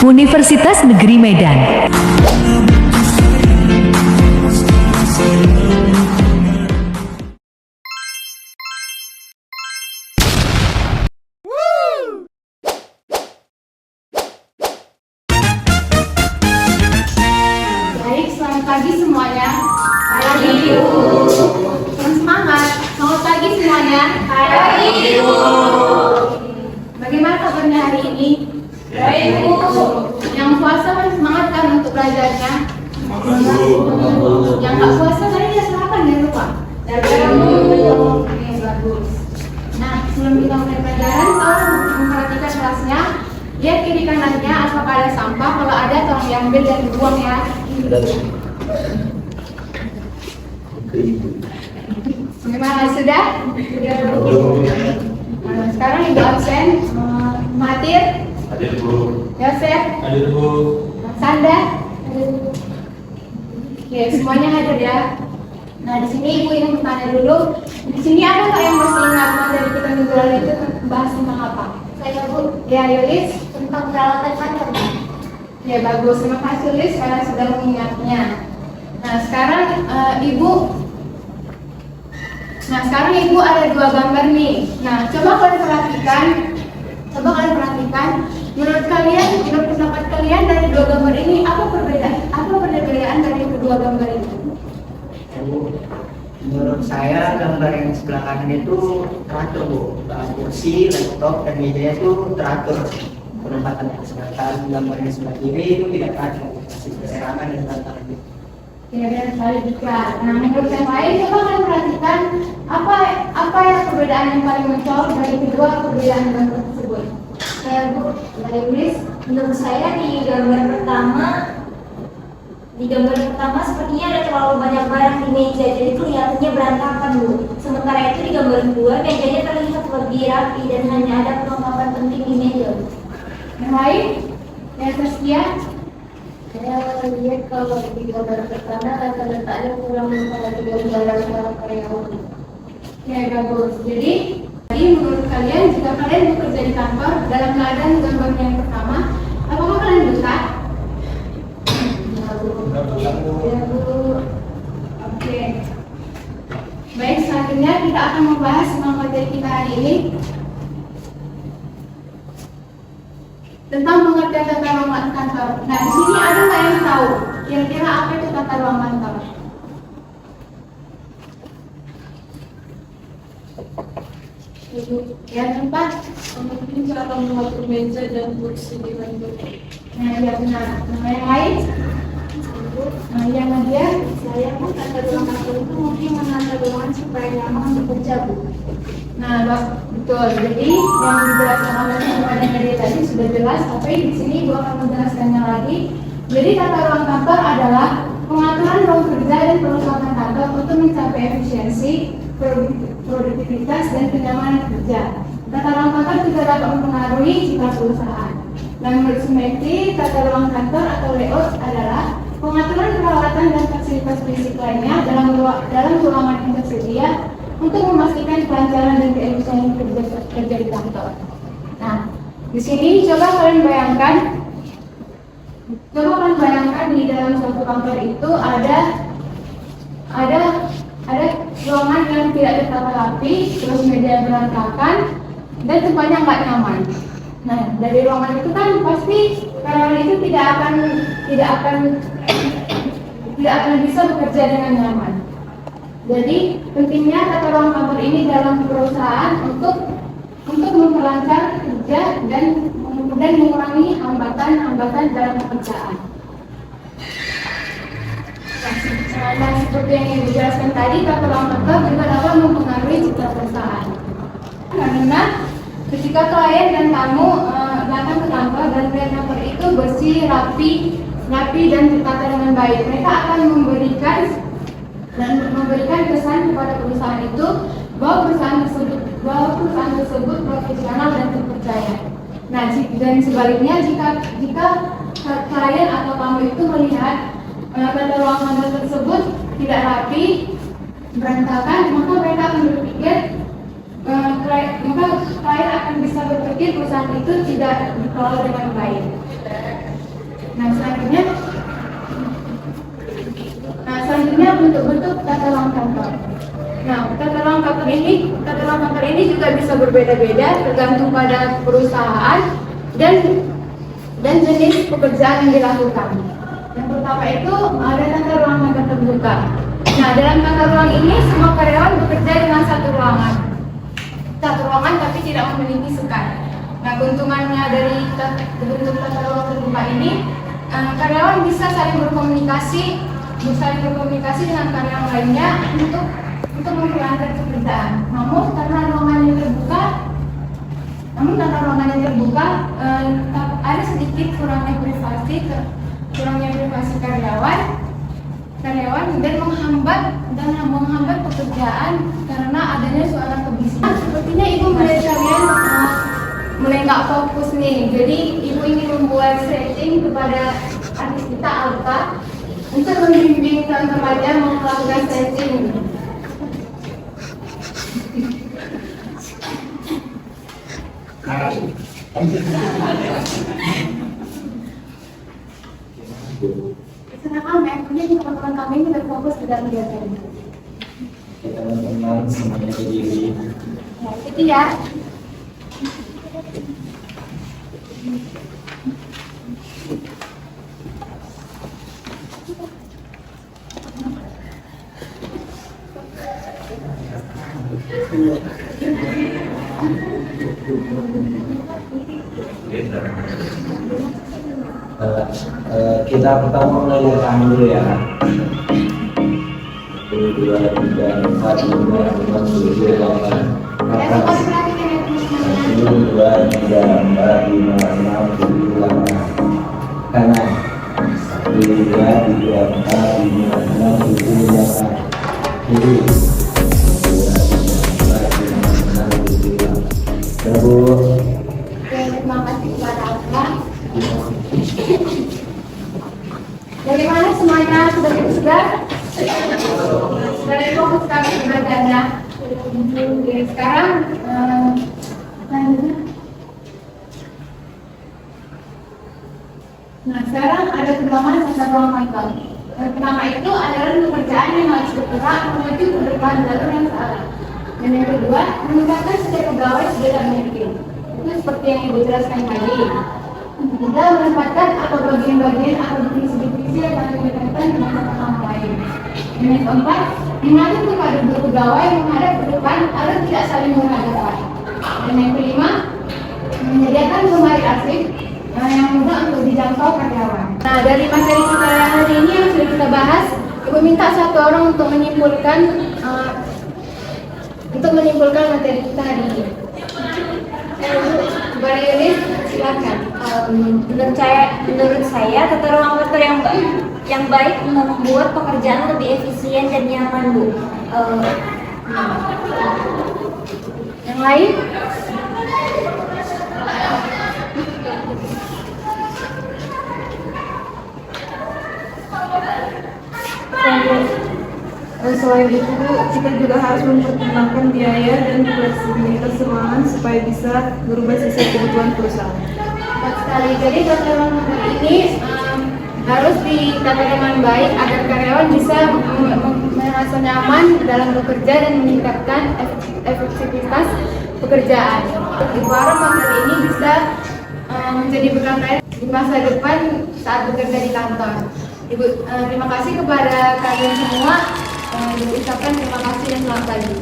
Universitas Negeri Medan. Baik, selamat pagi semuanya. Pagi, Ibu. Semangat. Selamat pagi semuanya. Pagi, Ibu. Bagaimana kabarnya hari ini? Baik, Bu. Yang puasa kan semangat kan untuk belajarnya? Yang nggak puasa tadi ya silakan jangan lupa. Oke, bagus. Nah, sebelum kita mulai pelajaran, tolong memperhatikan kelasnya. Lihat kiri kanannya apakah ada sampah. Kalau ada, tolong diambil dan dibuang ya. Bagaimana sudah? Nah, sekarang Ibu absen. Mahathir, Hadir, Bu. Yosef, Hadir, Bu. Sanda. Oke, semuanya hadir ya. Nah, di sini Ibu ingin bertanya dulu. Di sini ada nggak yang masih ingat materi kita minggu lalu itu bahas tentang apa? Saya, Bu. Ya, Yulis, tentang peralatan kantor. Ya, bagus. Terima kasih Yulis karena sudah mengingatnya. Nah, sekarang Ibu ada dua gambar nih. Nah, coba kalian perhatikan. Menurut pendapat kalian dari dua gambar ini apa perbedaan dari kedua gambar ini? Menurut saya gambar yang sebelah kanan itu teratur, Bu. Kursi, laptop, dan mejanya itu teratur penempatannya. Sedangkan gambar yang sebelah kiri itu tidak teratur, masih berserakan dan berantakan. Ya, dan sekali juga. Nah, menurut yang lain coba kalian perhatikan apa yang perbedaan yang paling mencolok dari kedua perbedaan gambar tersebut. Bu, dari Yulis, Menurut saya di gambar pertama sepertinya ada terlalu banyak barang di meja, jadi kelihatannya berantakan, Bu. Sementara itu di gambar kedua mejanya terlihat lebih rapi dan hanya ada perlengkapan penting di meja, Bu. yang lain? Yang Saskia? Saya lihat kalau di gambar pertama letaknya kurang memperhatikan barang-barang karyawan. Ya, bagus. Jadi menurut kalian jika kalian bekerja di kantor dalam keadaan gambar yang pertama, apakah kalian betah? Ya, Bu. Oke. Baik, selanjutnya kita akan membahas tentang materi kita hari ini tentang pengertian tata ruang kantor. Nah, di sini ada nggak yang tahu kira-kira apa itu tata ruang kantor? Ya, tempat Mungkin cara mengatur meja dan kursi di kantor. Nah, ya benar. Nah, yang lain? Nah, yang Nadia? Saya pun tata ruang kantor itu mungkin menata ruangan supaya nyaman untuk bekerja, Bu. Nah, betul. Jadi yang dijelaskan oleh Nadia tadi sudah jelas, tapi di sini Ibu akan menjelaskannya lagi. Jadi tata ruang kantor adalah pengaturan ruang kerja dan perlengkapan kantor untuk mencapai efisiensi, produktivitas, dan kenyamanan kerja. Tata ruang kantor juga dapat mempengaruhi citra perusahaan. Dan menurut Sumeti, tata ruang kantor atau layout adalah pengaturan peralatan dan fasilitas fisik lainnya dalam ruangan yang tersedia untuk memastikan kelancaran dan keefisiensian kerja di kantor. Nah, di sini coba kalian bayangkan di dalam suatu kantor itu ada ruangan yang tidak tertata rapi, terus meja berantakan, dan tempatnya nggak nyaman. Nah, dari ruangan itu kan pasti karyawan itu tidak akan bisa bekerja dengan nyaman. Jadi pentingnya tata ruang kantor ini dalam perusahaan untuk memperlancar kerja dan mengurangi hambatan dalam pekerjaan. Nah, seperti yang dijelaskan tadi, tata ruang kantor juga dapat mempengaruhi citra perusahaan. Karena ketika klien dan tamu datang ke kantor dan melihat kantor itu bersih, rapi dan tertata dengan baik, mereka akan memberikan kesan kepada perusahaan itu bahwa perusahaan tersebut profesional dan terpercaya. Nah, dan sebaliknya jika klien atau tamu itu melihat tata ruang kantor tersebut tidak rapi, berantakan, maka mereka akan berpikir klien akan bisa berpikir perusahaan itu tidak dikelola dengan baik. Nah, selanjutnya bentuk-bentuk tata ruang kantor. Nah, tata ruang kantor ini juga bisa berbeda-beda tergantung pada perusahaan dan jenis pekerjaan yang dilakukan. Yang pertama itu ada tata ruang kantor terbuka. Nah, dalam tata ruang ini semua karyawan bekerja dengan satu ruangan tapi tidak memiliki sekat. Nah, keuntungannya dari bentuk tata ruang terbuka ini, karyawan bisa saling berkomunikasi dengan karyawan lainnya untuk memperlancar pekerjaan. Namun tata ruangan yang terbuka ada sedikit kurangnya privasi karyawan dan menghambat pekerjaan karena adanya suara kebisingan. Sepertinya ibu melihat kalian mulai nggak fokus nih. Jadi ibu ingin membuat setting kepada artis kita Alka untuk membimbing teman pelajar melakukan setting. Silakan mempunyai teman-teman kami yang sudah fokus di dalam kegiatan ini. Teman-teman semuanya berdiri. Ya, itu ya. Kita pertama mulai dari kami dulu ya. 1, 2, 3, 4, 5, 6, 7, 8, 1, 2, 3, 4, 5, 6, 7, 8. Kanan. 1, 2, 3, 4, 5, 6, 7, 8. Kiri. 1, 2, 3, 4, 5, 6, 7, 8. Terus. Terima kasih kepada Alka. Bagaimana semuanya sudah segar? Sudah fokus kami belajarnya. Oke, sekarang sekarang ada perkembangan tata ruang kantor. Pertama itu adalah pekerjaan yang harus bergerak menuju ke depan jalur yang salah. Dan yang kedua, meningkatkan setiap pegawai sebesar mungkin. Itu seperti yang ibu jelaskan tadi. Kita menempatkan atau bagian-bagian atau divisi-divisi yang akan dikaitan dengan orang lain. Dan yang keempat, mengatur kepada pegawai menghadap ke depan agar tidak saling berhadapan. Dan yang kelima, menyediakan lemari arsip yang mudah untuk dijangkau karyawan. Nah, dari materi kita hari ini yang sudah kita bahas, ibu minta satu orang untuk menyimpulkan materi kita hari ini. Kepada Yunis, silakan. Menurut saya tata ruang kantor yang baik membuat pekerjaan lebih efisien dan nyaman, Bu. Yang lain? Selain itu, kita juga harus mempertimbangkan biaya dan fleksibilitas ruangan supaya bisa berubah sesuai kebutuhan perusahaan. Tepat sekali. Jadi tata ruang kantor ini harus ditata dengan baik agar karyawan bisa merasa nyaman dalam bekerja dan meningkatkan efektivitas pekerjaan. Ibu harap materi ini bisa menjadi bekal di masa depan saat bekerja di kantor. Ibu, terima kasih kepada kalian semua. Ibu ucapkan terima kasih dan selamat pagi.